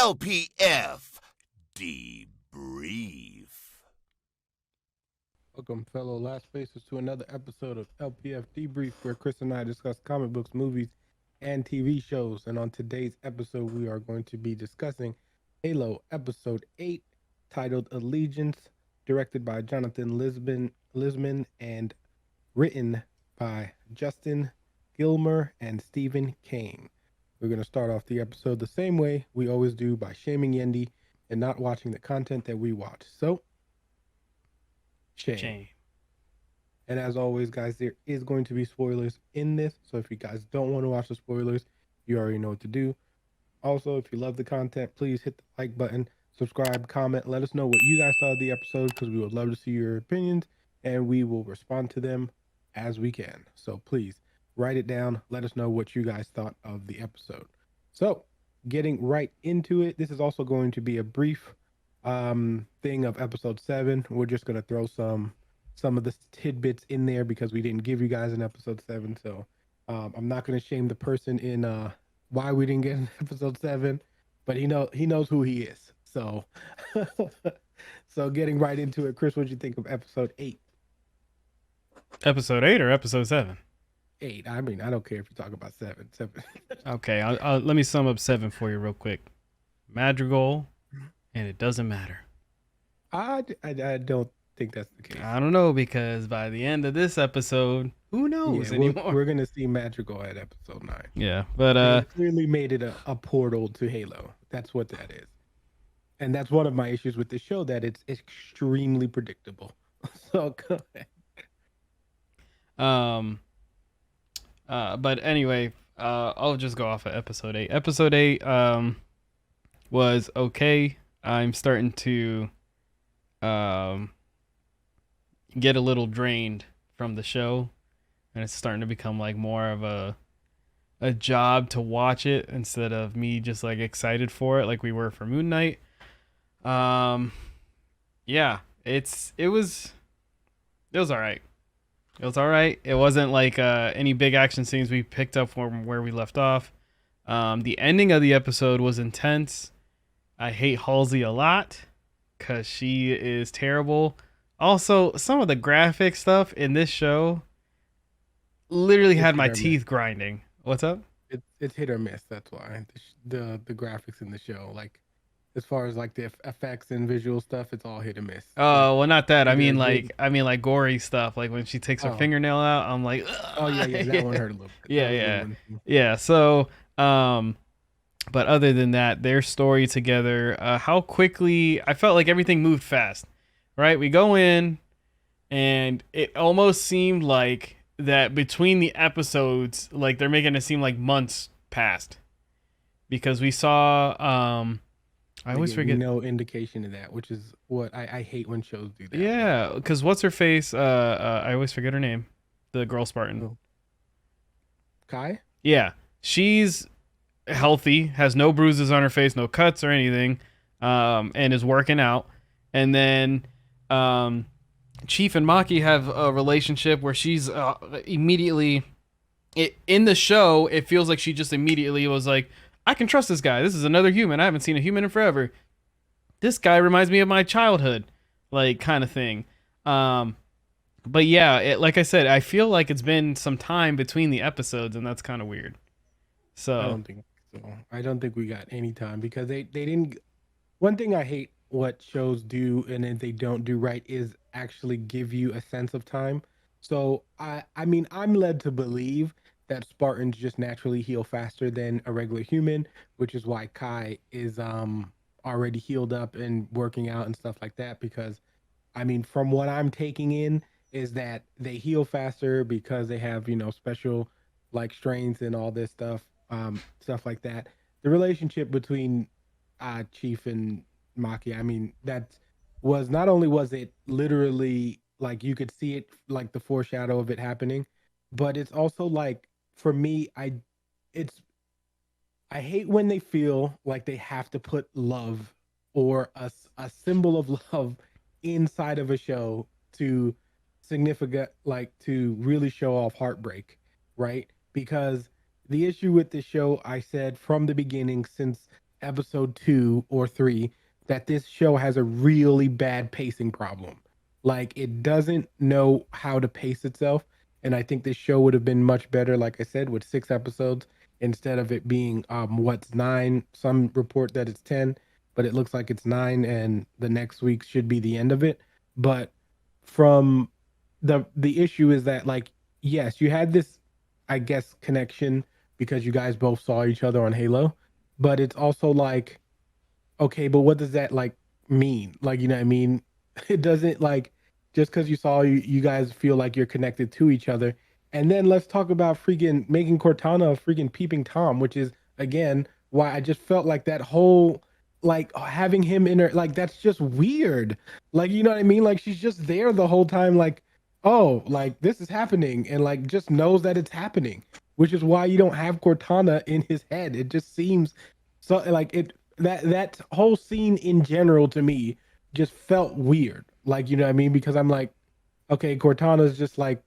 LPF Debrief. Welcome, fellow Last Faces, to another episode of LPF Debrief, where Chris and I discuss comic books, movies, and TV shows. And on today's episode, we are going to be discussing Halo Episode 8, titled Allegiance, directed by Jonathan Lisman and written by Justin Gilmer and Stephen Kane. We're going to start off the episode the same way we always do, by shaming Yendi and not watching the content that we watch. So, shame. And as always, guys, there is going to be spoilers in this. So if you guys don't want to watch the spoilers, you already know what to do. Also, if you love the content, please hit the like button, subscribe, comment. Let us know what you guys thought of the episode, because we would love to see your opinions and we will respond to them as we can. So please write it down. Let us know what you guys thought of the episode. So getting right into it, this is also going to be a brief thing of episode 7. We're just going to throw some of the tidbits in there because we didn't give you guys an episode 7. So I'm not going to shame the person in why we didn't get an episode 7, but he knows who he is. So so getting right into it, Chris, what did you think of episode 8? Episode 8 or episode 7? 8. I mean, I don't care if you talk about 7. Okay, let me sum up 7 for you real quick. Madrigal, and it doesn't matter. I don't think that's the case. I don't know, because by the end of this episode, who knows anymore? We're gonna see Madrigal at episode 9. Yeah, but they clearly made it a portal to Halo. That's what that is, and that's one of my issues with the show, that it's extremely predictable. So go ahead. But anyway, I'll just go off of episode 8. Episode 8 was okay. I'm starting to get a little drained from the show, and it's starting to become like more of a job to watch it instead of me just like excited for it like we were for Moon Knight. Yeah, it was all right. It was all right. It wasn't like any big action scenes. We picked up from where we left off. The ending of the episode was intense. I hate Halsey a lot because she is terrible. Also, some of the graphic stuff in this show literally had my teeth grinding. What's up? It's hit or miss. That's why the graphics in the show, like as far as like the effects and visual stuff, it's all hit or miss. Oh, well, not that. I mean like gory stuff. Like when she takes her fingernail out, I'm like, ugh. Oh yeah, that one hurt a little bit. Yeah. So, but other than that, their story together, how quickly I felt like everything moved fast. Right, we go in, and it almost seemed like that between the episodes, like they're making it seem like months passed, because we saw. I always forget. No indication of that, which is what I hate when shows do that. Yeah, because what's her face? I always forget her name. The girl Spartan. Kai? Yeah, she's healthy, has no bruises on her face, no cuts or anything, and is working out. And then Chief and Maki have a relationship where she's immediately... in the show, it feels like she just immediately was like, I can trust this guy. This is another human. I haven't seen a human in forever. This guy reminds me of my childhood, like, kind of thing. But yeah, like I said, I feel like it's been some time between the episodes, and that's kind of weird. So I don't think so. I don't think we got any time, because they didn't... One thing I hate what shows do, and if they don't do right, is actually give you a sense of time. So I mean, I'm led to believe that Spartans just naturally heal faster than a regular human, which is why Kai is already healed up and working out and stuff like that. Because I mean, from what I'm taking in, is that they heal faster because they have, special like strains and all this stuff like that. The relationship between Chief and Maki, I mean, that was, not only was it literally like you could see it, like the foreshadow of it happening, but it's also like, for me, I hate when they feel like they have to put love or a symbol of love inside of a show to really show off heartbreak, right? Because the issue with the show, I said from the beginning, since episode 2 or 3 that this show has a really bad pacing problem. Like it doesn't know how to pace itself. And I think this show would have been much better, like I said, with 6 episodes instead of it being what's 9. Some report that it's 10, but it looks like it's 9, and the next week should be the end of it. But from the issue is that, like, yes, you had this, I guess, connection because you guys both saw each other on Halo, but it's also like, okay, but what does that like mean? Like, you know what I mean? It doesn't, like, just because you saw you guys feel like you're connected to each other. And then let's talk about freaking making Cortana a freaking peeping Tom, which is again why I just felt like that whole, like, having him in her, like, that's just weird. Like, you know what I mean? Like she's just there the whole time, like, oh, like this is happening, and like just knows that it's happening, which is why you don't have Cortana in his head. It just seems so like it, that whole scene in general to me just felt weird. Like, you know what I mean? Because I'm like, okay, Cortana's just like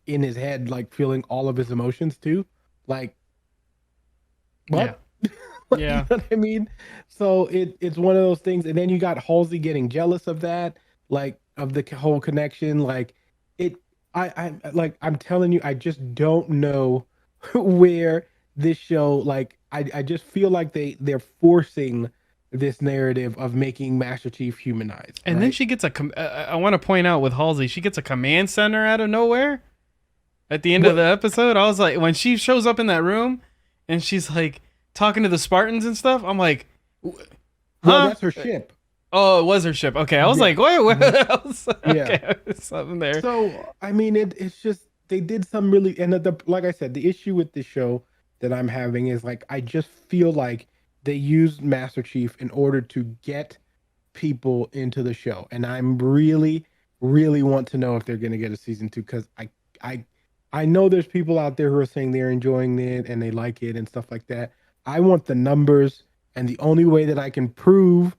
in his head, like feeling all of his emotions too. Like, Yeah. what? Like, you Yeah. know what I mean? So it's one of those things. And then you got Halsey getting jealous of that, like of the whole connection. Like it, I like, I'm telling you, I just don't know where this show, like, I just feel like they're forcing this narrative of making Master Chief humanized, And then right? she gets I want to point out with Halsey, she gets a command center out of nowhere at the end of What? the episode. I was like, when she shows up in that room and she's like talking to the Spartans and stuff, I'm like, Well, huh? that's her ship. Oh, it was her ship. Okay, I was Yeah. like, wait, what Mhm. else? Yeah. Okay, something there. So I mean, it's just they did some really, and like I said, the issue with the show that I'm having is like I just feel like they used Master Chief in order to get people into the show, and I'm really, really want to know if they're going to get a season 2, because I I know there's people out there who are saying they're enjoying it and they like it and stuff like that. I want the numbers, and the only way that I can prove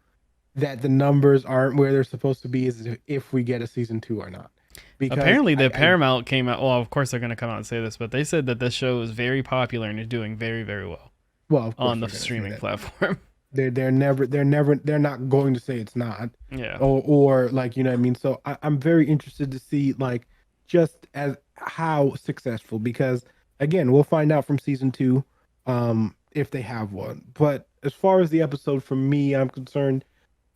that the numbers aren't where they're supposed to be is if we get a season 2 or not. Because Apparently, the I Paramount came out. Well, of course, they're going to come out and say this, but they said that this show is very popular and is doing very, very well well, of course on the they're gonna say streaming that. platform. They're not going to say it's not, Yeah. or like, you know what I mean. So I'm very interested to see, like, just as how successful, because again we'll find out from season 2 if they have one. But as far as the episode, from me, I'm concerned,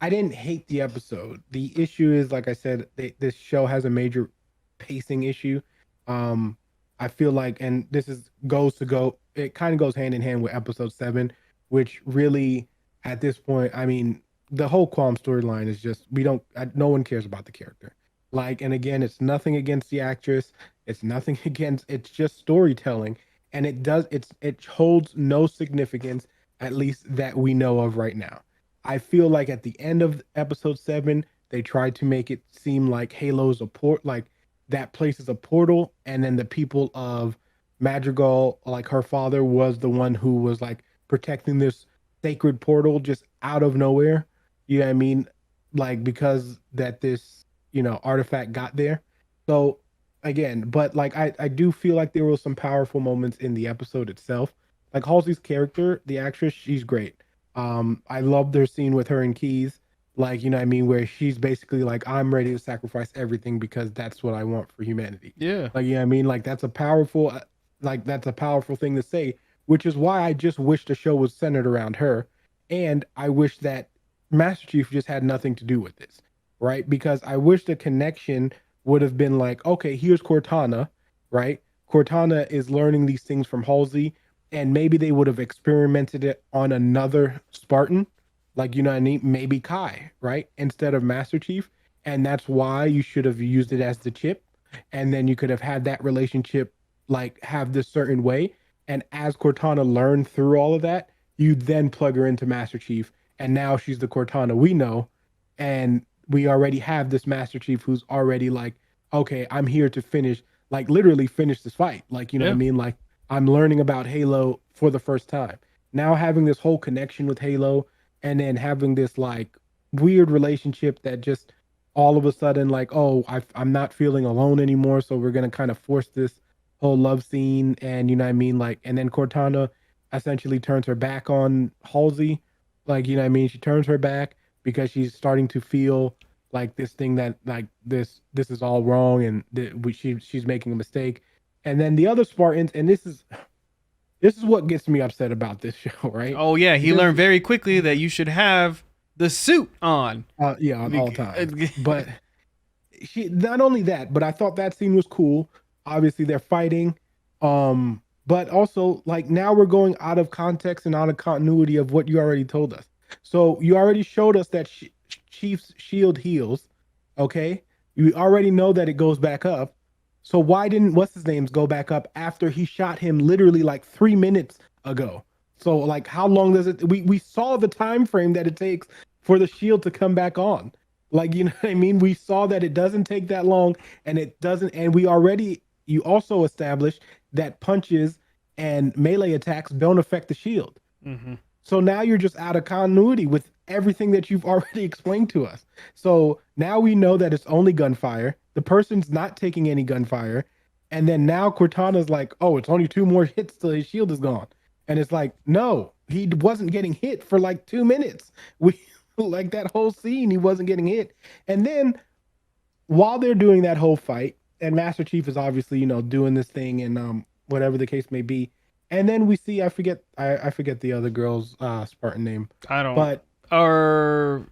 I didn't hate the episode. The issue is, like I said, this show has a major pacing issue. Um, I feel like, and this is goes to go, it kind of goes hand in hand with episode 7, which really, at this point, I mean, the whole Qualm storyline is just, we don't, no one cares about the character. Like, and again, it's nothing against the actress. It's nothing against. It's just storytelling, and it holds no significance, at least that we know of right now. I feel like at the end of episode 7, they tried to make it seem like Halo's a port, like that place is a portal, and then the people of Madrigal, like her father, was the one who was like protecting this sacred portal just out of nowhere. You know what I mean? Like, because that this, artifact got there. So again, but like I do feel like there were some powerful moments in the episode itself. Like Halsey's character, the actress, she's great. I love their scene with her and Keys, like, you know what I mean, where she's basically like, I'm ready to sacrifice everything because that's what I want for humanity. Yeah. Like, you know what I mean? Like that's a powerful thing to say, which is why I just wish the show was centered around her. And I wish that Master Chief just had nothing to do with this, right? Because I wish the connection would have been like, okay, here's Cortana, right? Cortana is learning these things from Halsey, and maybe they would have experimented it on another Spartan, like, you know what I mean, maybe Kai, right, instead of Master Chief, and that's why you should have used it as the chip, and then you could have had that relationship, like, have this certain way, and as Cortana learned through all of that, you then plug her into Master Chief, and now she's the Cortana we know, and we already have this Master Chief who's already like, okay, I'm here to finish, like, literally finish this fight, like, you know what I Yeah. mean, like, I'm learning about Halo for the first time. Now having this whole connection with Halo, and then having this like weird relationship that just all of a sudden, like, oh, I'm not feeling alone anymore, so we're gonna kind of force this whole love scene, and you know what I mean, like, and then Cortana essentially turns her back on Halsey, Like, you know what I mean? She turns her back because she's starting to feel like this thing that like this is all wrong and she's making a mistake. And then the other Spartans, and this is what gets me upset about this show, right? Oh yeah, he Because learned very quickly that you should have the suit on. yeah, on all times. But she not only that, but I thought that scene was cool. Obviously, they're fighting, but also like now we're going out of context and out of continuity of what you already told us. So you already showed us that Chief's shield heals. Okay, you already know that it goes back up. So why didn't what's his name's go back up after he shot him literally like 3 minutes ago? So like how long does it we saw the time frame that it takes for the shield to come back on. Like, you know what I mean? We saw that it doesn't take that long and it doesn't, and you also established that punches and melee attacks don't affect the shield. Mm-hmm. So now you're just out of continuity with everything that you've already explained to us. So now we know that it's only gunfire. The person's not taking any gunfire. And then now Cortana's like, oh, it's only 2 more hits till his shield is gone. And it's like, no, he wasn't getting hit for like 2 minutes. We like that whole scene, he wasn't getting hit. And then while they're doing that whole fight, and Master Chief is obviously, doing this thing and whatever the case may be. And then we see I forget the other girl's Spartan name. I don't. But Or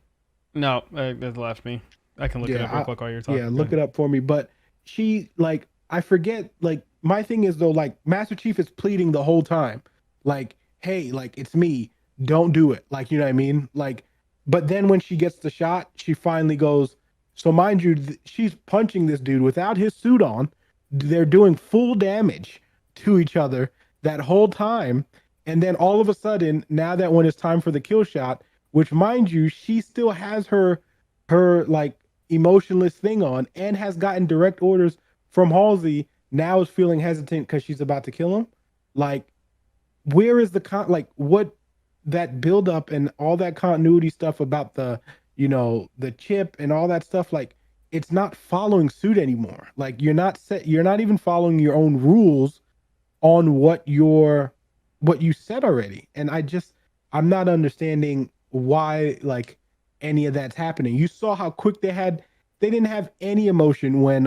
no, it left me. I can look it yeah, up real quick while you're talking. yeah, look it up for me. But she like I forget like my thing is though like Master Chief is pleading the whole time, like, hey, like it's me, don't do it, like you know what I mean, like. But then when she gets the shot, she finally goes. So mind you, she's punching this dude without his suit on. They're doing full damage to each other that whole time, and then all of a sudden, now that when it's time for the kill shot, which mind you, she still has her like emotionless thing on and has gotten direct orders from Halsey, now is feeling hesitant because she's about to kill him. Like, where is like what that build up and all that continuity stuff about the chip and all that stuff, like it's not following suit anymore. Like you're not even following your own rules on what you said already. And I'm not understanding why like any of that's happening. You saw how quick they didn't have any emotion when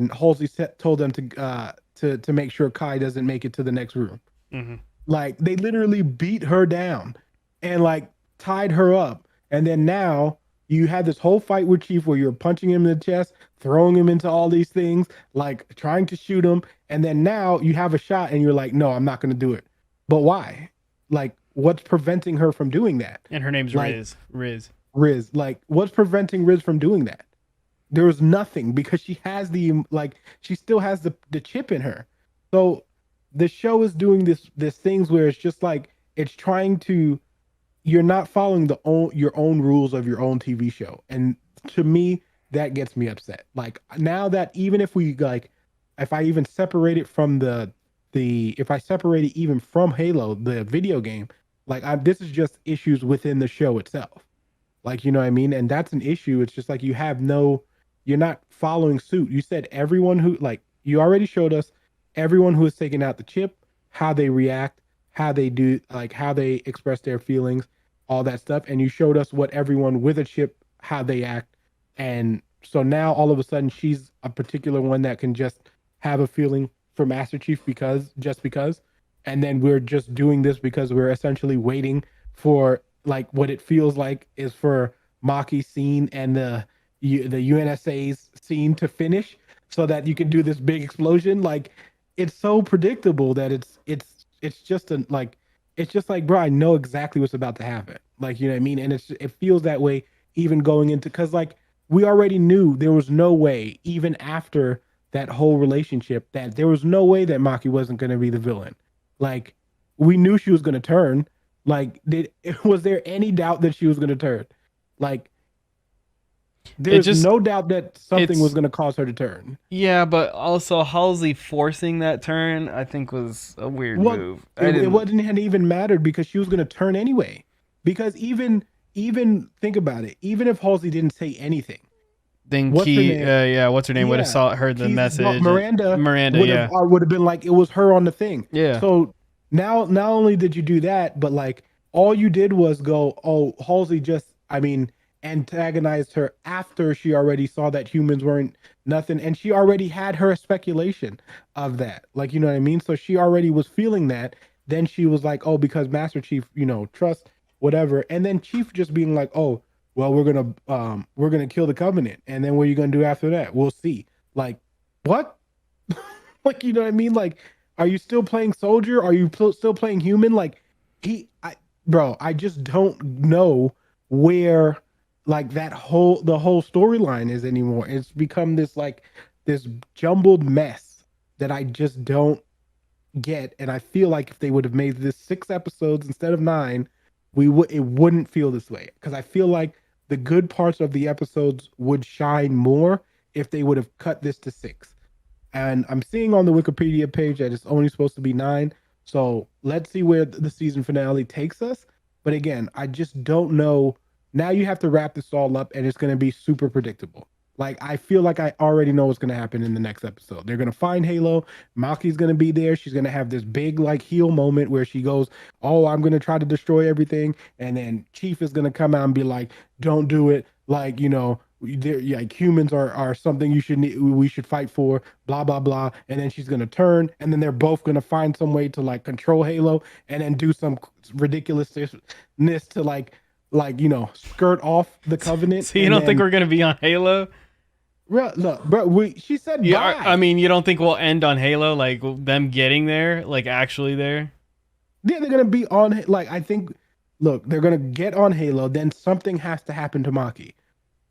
Halsey told them to make sure Kai doesn't make it to the next room. Mm-hmm. Like they literally beat her down and like tied her up. And then now you had this whole fight with Chief where you're punching him in the chest, throwing him into all these things, like trying to shoot him. And then now you have a shot and you're like, no, I'm not going to do it. But why? Like, what's preventing her from doing that? And her name's like, Riz. Like, what's preventing Riz from doing that? There was nothing because she has she still has the chip in her. So the show is doing this things where it's just like it's trying to, you're not following your own rules of your own TV show. And to me, that gets me upset. Like now that even if we like, if I even separate it from if I separate it even from Halo, the video game, like this is just issues within the show itself. Like, you know what I mean? And that's an issue. It's just like you're not following suit. You said everyone who like, you already showed us everyone who has taken out the chip, how they react, how they do, like how they express their feelings, all that stuff. And you showed us what everyone with a chip, how they act. And so now all of a sudden she's a particular one that can just have a feeling for Master Chief just because. And then we're just doing this because we're essentially waiting for like what it feels like is for Maki's scene and the UNSA's scene to finish so that you can do this big explosion. Like it's so predictable that it's just like, bro, I know exactly what's about to happen. Like, you know what I mean? And it feels that way even going into, cause like we already knew there was no way, even after that whole relationship, that there was no way that Maki wasn't going to be the villain. Like we knew she was going to turn. Like was there any doubt that she was going to turn? Like there's no doubt that something was going to cause her to turn. Yeah, but also Halsey forcing that turn, I think, was a weird move. It wouldn't have even mattered because she was going to turn anyway. Because even think about it, even if Halsey didn't say anything, then what's her name would have heard the message. Miranda would have been like, it was her on the thing. Yeah. So now, not only did you do that, but like all you did was go, oh, Halsey just, I mean, antagonized her after she already saw that humans weren't nothing. And she already had her speculation of that. Like, you know what I mean? So she already was feeling that. Then she was like, oh, because Master Chief, trust whatever. And then Chief just being like, oh, well, we're gonna kill the Covenant. And then what are you gonna do after that? We'll see. Like, what? Like, you know what I mean? Like, are you still playing soldier? Are you still playing human? Like, bro, I just don't know where like the whole storyline is anymore. It's become this like this jumbled mess that I just don't get. And I feel like if they would have made this 6 episodes instead of 9, it wouldn't feel this way. Because I feel like the good parts of the episodes would shine more if they would have cut this to 6. And I'm seeing on the Wikipedia page that it's only supposed to be 9. So let's see where the season finale takes us. But again, I just don't know. Now you have to wrap this all up, and it's going to be super predictable. Like, I feel like I already know what's going to happen in the next episode. They're going to find Halo. Maki's going to be there. She's going to have this big, like, heel moment where she goes, oh, I'm going to try to destroy everything. And then Chief is going to come out and be like, don't do it. Like, like humans are something we should fight for, blah blah blah. And then she's gonna turn, and then they're both gonna find some way to like control Halo, and then do some ridiculousness to skirt off the Covenant. So you don't think we're gonna be on Halo? Look, bro, she said Yeah, bye. I mean, you don't think we'll end on Halo, like them getting there, like actually there? Yeah, they're gonna be on, like, I think. Look, they're gonna get on Halo, then something has to happen to Maki.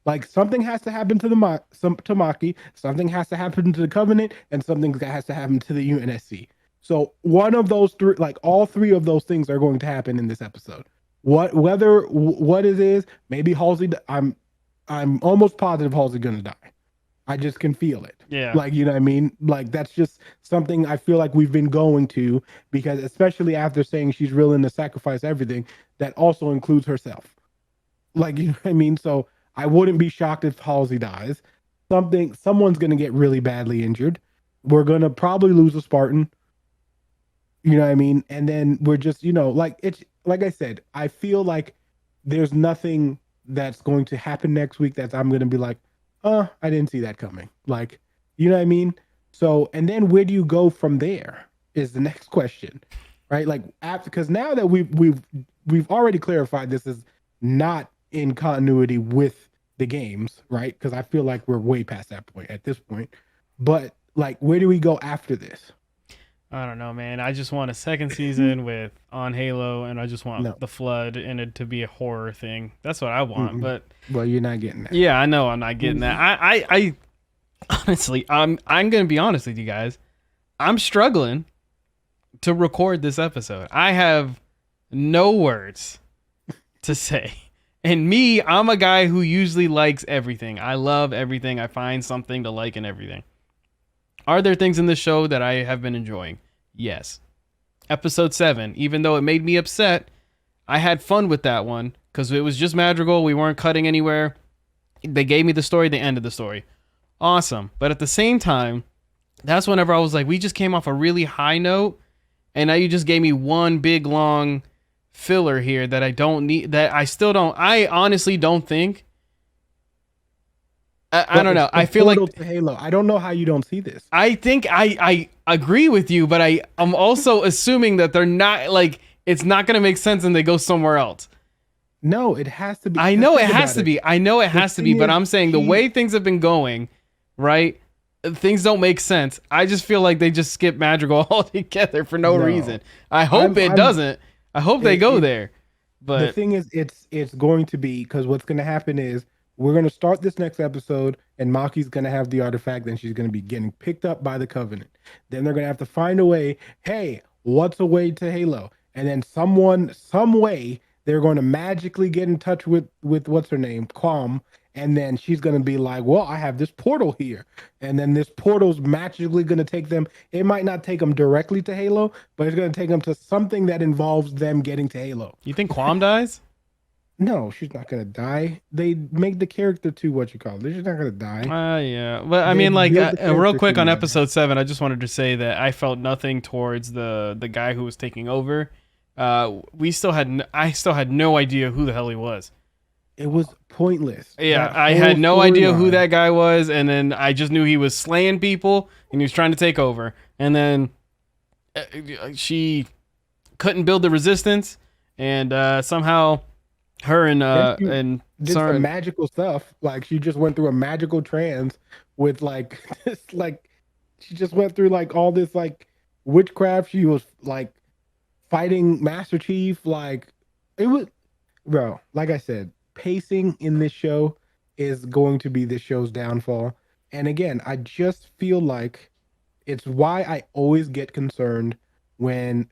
Like, something has to happen to to Maki, something has to happen to the Covenant, and something has to happen to the UNSC. So one of those three, like all three of those things, are going to happen in this episode. What it is, maybe Halsey. I'm almost positive Halsey's gonna die. I just can feel it. Yeah. Like, you know what I mean? Like, that's just something I feel like we've been going to, because especially after saying she's willing to sacrifice everything, that also includes herself. Like, you know what I mean? So I wouldn't be shocked if Halsey dies. Someone's gonna get really badly injured. We're gonna probably lose a Spartan. You know what I mean? And then we're just, like, it's like I said, I feel like there's nothing that's going to happen next week that I'm gonna be like, I didn't see that coming. Like, you know what I mean? So, and then where do you go from there is the next question, right? Like, after, because now that we've already clarified this is not in continuity with the games, right? Because I feel like we're way past that point at this point. But like, where do we go after this? I don't know, man. I just want a second season with on Halo, and I just want the Flood and it to be a horror thing. That's what I want. But well, you're not getting that. Yeah, I know I'm not getting that. I honestly, I'm gonna be honest with you guys. I'm struggling to record this episode. I have no words to say. And me, I'm a guy who usually likes everything. I love everything. I find something to like in everything. Are there things in this show that I have been enjoying? Yes. Episode 7, even though it made me upset, I had fun with that one because it was just magical. We weren't cutting anywhere. They gave me the story. They ended the story. Awesome. But at the same time, that's whenever I was like, we just came off a really high note, and now you just gave me one big, long filler here that I don't need, that I still don't, I honestly don't think. I don't know. I feel like to Halo. I don't know how you don't see this. I think I agree with you, but I'm also assuming that they're not, like, it's not going to make sense and they go somewhere else. No, it has to be. I know it has to be. I know it has to be, but I'm saying the way things have been going, right? Things don't make sense. I just feel like they just skip Madrigal altogether for no reason. I hope it doesn't. I hope they go there. But the thing is, it's going to be, because what's going to happen is we're going to start this next episode, and Maki's going to have the artifact, then she's going to be getting picked up by the Covenant. Then they're going to have to find a way. Hey, what's a way to Halo? And then some way, they're going to magically get in touch with what's her name, Quam, and then she's going to be like, well, I have this portal here. And then this portal's magically going to take them. It might not take them directly to Halo, but it's going to take them to something that involves them getting to Halo. You think Quam dies? No, she's not going to die. They make the character too, what you call it. She's not going to die. Yeah. But I mean, like, real quick on episode 7, I just wanted to say that I felt nothing towards the guy who was taking over. I still had no idea who the hell he was. It was pointless. Yeah, That I whole had no idea who storyline. that guy was, and then I just knew he was slaying people and he was trying to take over. And then she couldn't build the resistance, and somehow her Then she and did some Saren. magical stuff. Like she just went through a magical trance with like this, like she just went through like all this like witchcraft. She was like fighting Master Chief. Like it was, bro. Like I said, pacing in this show is going to be this show's downfall. And again, I just feel like it's why I always get concerned when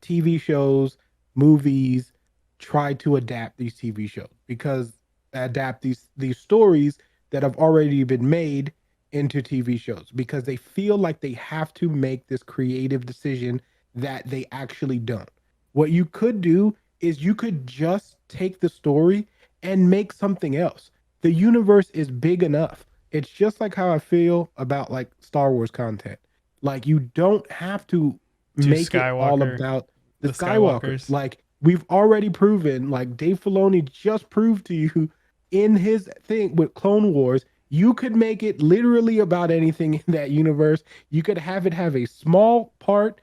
TV shows, movies try to adapt these TV shows because adapt these stories that have already been made into TV shows because they feel like they have to make this creative decision that they actually don't. What you could do is you could just take the story and make something else. The universe is big enough. It's just like how I feel about like Star Wars content. Like you don't have to To make it all Skywalker, about the the Skywalkers. Skywalkers. Like we've already proven, like Dave Filoni just proved to you in his thing with Clone Wars, you could make it literally about anything in that universe. You could have it have a small part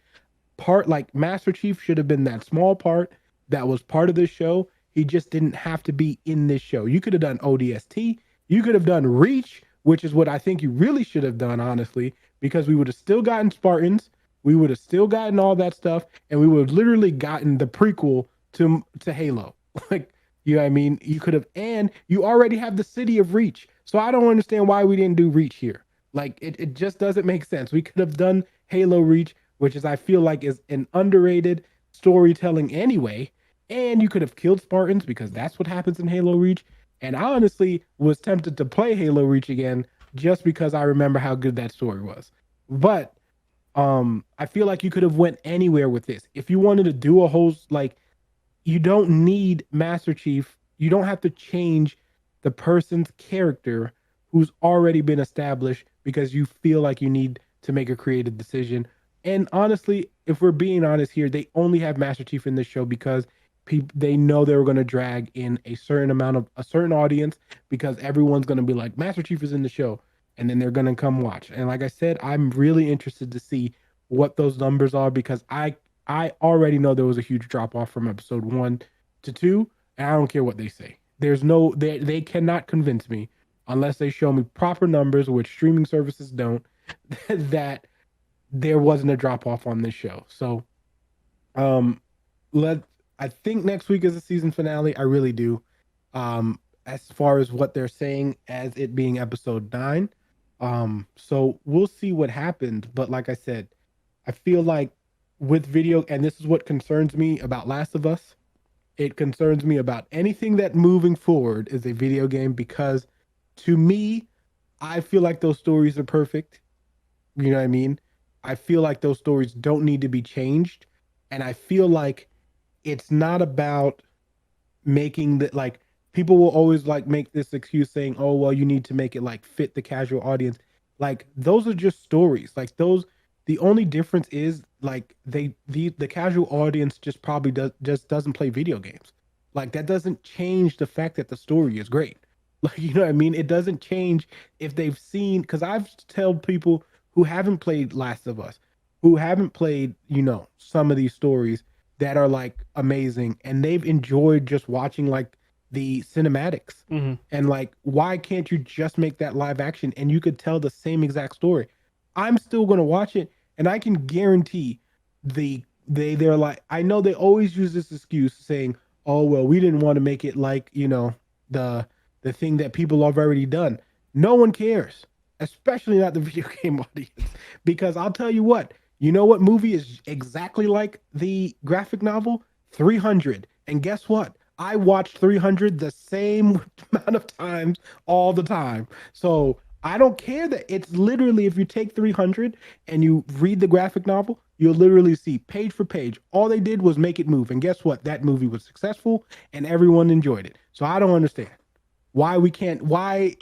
like Master Chief should have been that small part that was part of this show. He just didn't have to be in this show. You could have done ODST. You could have done Reach, which is what I think you really should have done, honestly, because we would have still gotten Spartans. We would have still gotten all that stuff, and we would have literally gotten the prequel to Halo. Like, you know what I mean? You could have, and you already have the city of Reach. So I don't understand why we didn't do Reach here. Like, it just doesn't make sense. We could have done Halo Reach, which is I feel like is an underrated storytelling anyway. And you could have killed Spartans because that's what happens in Halo Reach. And I honestly was tempted to play Halo Reach again just because I remember how good that story was. But I feel like you could have went anywhere with this. If you wanted to do a whole like you don't need Master Chief. You don't have to change the person's character who's already been established because you feel like you need to make a creative decision. And honestly, if we're being honest here, they only have Master Chief in this show because they know they were going to drag in a certain amount of a certain audience because everyone's going to be like Master Chief is in the show and then they're going to come watch. And like I said, I'm really interested to see what those numbers are because I already know there was a huge drop off from episode 1 to 2, and I don't care what they say. There's no they cannot convince me unless they show me proper numbers, which streaming services don't, that there wasn't a drop off on this show. So um let I think next week is the season finale. I really do. As far as what they're saying as it being episode 9. So we'll see what happens. But like I said, I feel like with video, and this is what concerns me about Last of Us. It concerns me about anything that moving forward is a video game because to me, I feel like those stories are perfect. You know what I mean? I feel like those stories don't need to be changed. And I feel like it's not about making that like people will always like make this excuse saying, "Oh, well, you need to make it like fit the casual audience." Like those are just stories. Like those the only difference is like the casual audience just probably doesn't play video games. Like that doesn't change the fact that the story is great. Like you know what I mean? It doesn't change if they've seen cuz I've told people who haven't played Last of Us, who haven't played, some of these stories that are like amazing and they've enjoyed just watching like the cinematics Mm-hmm. and like why can't you just make that live action and you could tell the same exact story. I'm still going to watch it and I can guarantee they're like I know they always use this excuse saying, oh well, we didn't want to make it like the the thing that people have already done. No one cares, especially not the video game audience, because I'll tell you what, you know what movie is exactly like the graphic novel? 300. And guess what? I watched 300 the same amount of times all the time. So I don't care that it's literally, if you take 300 and you read the graphic novel, you'll literally see page for page. All they did was make it move. And guess what? That movie was successful and everyone enjoyed it. So I don't understand why we can't, why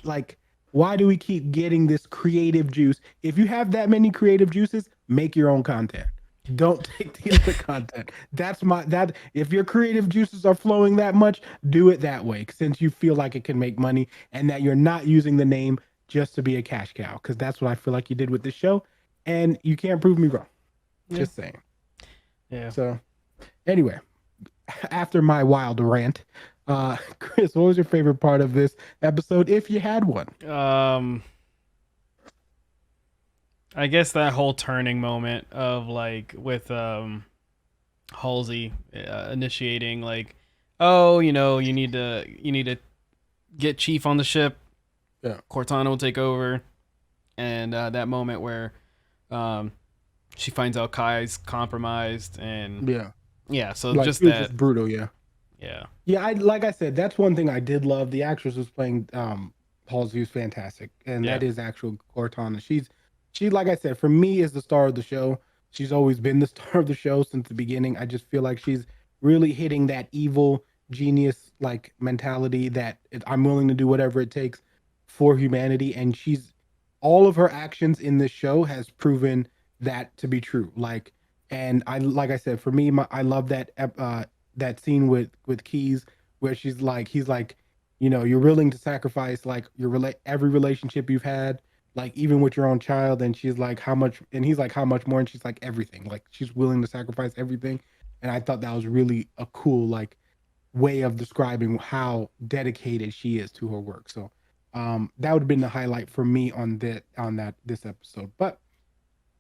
do we keep getting this creative juice? If you have that many creative juices, make your own content. Don't take the other content. That if your creative juices are flowing that much, do it that way since you feel like it can make money and that you're not using the name just to be a cash cow because that's what I feel like you did with this show and you can't prove me wrong. Yeah. Just saying. Yeah. So, anyway, after my wild rant, Chris, what was your favorite part of this episode if you had one? I guess that whole turning moment of like with Halsey initiating like, oh, you need to get Chief on the ship. Yeah. Cortana will take over, and that moment where um, she finds out Kai's compromised, and Yeah. yeah, so Like just it was that, just brutal, yeah. yeah, Yeah, I like I said, that's one thing I did love. The actress who's playing Halsey was fantastic, and yeah, that is actual Cortana. She like I said, for me is the star of the show. She's always been the star of the show since the beginning. I just feel like she's really hitting that evil genius like mentality that I'm willing to do whatever it takes for humanity, and she's all of her actions in this show has proven that to be true. And I like I said, for me, I love that scene with Keys where he's like, you're willing to sacrifice like every relationship you've had, like even with your own child, and she's like how much, and he's like how much more, and she's like everything, like she's willing to sacrifice everything, and I thought that was really a cool like way of describing how dedicated she is to her work. So that would have been the highlight for me on this episode. But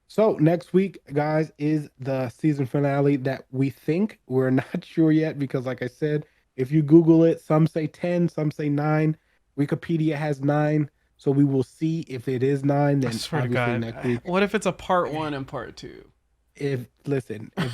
so next week, guys, is the season finale that we think. We're not sure yet because, like I said, if you Google it, some say 10, some say 9. Wikipedia has 9. So we will see if it is 9. I Then swear to obviously God, next week. what if it's a part one and part two? If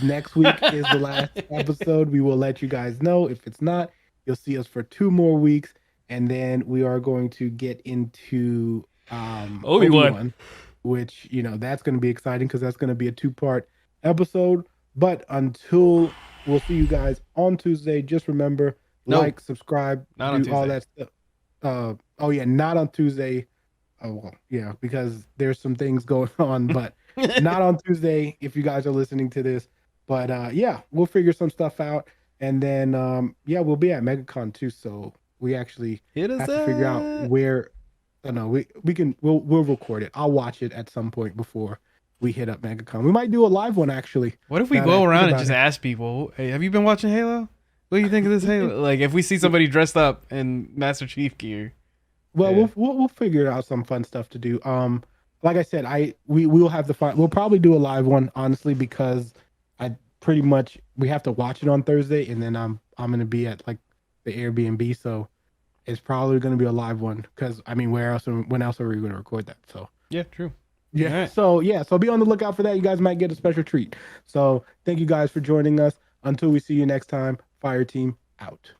next week is the last episode, we will let you guys know. If it's not, you'll see us for 2 more weeks, and then we are going to get into Obi-Wan. Obi-Wan, which that's going to be exciting because that's going to be a 2-part episode. But until we'll see you guys on Tuesday, just remember No, like, subscribe, not on do all Tuesday. that stuff. Oh yeah, not on Tuesday. Oh well, yeah, because there's some things going on, but not on Tuesday if you guys are listening to this. But yeah, we'll figure some stuff out, and then yeah, we'll be at MegaCon too. So we actually Hit us have to figure out up. where. Oh no, we'll record it. I'll watch it at some point before we hit up MegaCon. We might do a live one actually. What if we Now that I go think around and about just it. ask people, "Hey, have you been watching Halo? What do you think of this Halo?" Like, if we see somebody dressed up in Master Chief gear, Well, yeah, we'll figure out some fun stuff to do. Like I said, we will have the fun. We'll probably do a live one, honestly, because I pretty much we have to watch it on Thursday, and then I'm gonna be at like the Airbnb, so it's probably gonna be a live one. Because I mean, when else are we gonna record that? So yeah, true. yeah, All right. so be on the lookout for that. You guys might get a special treat. So thank you guys for joining us. Until we see you next time, Fire Team out.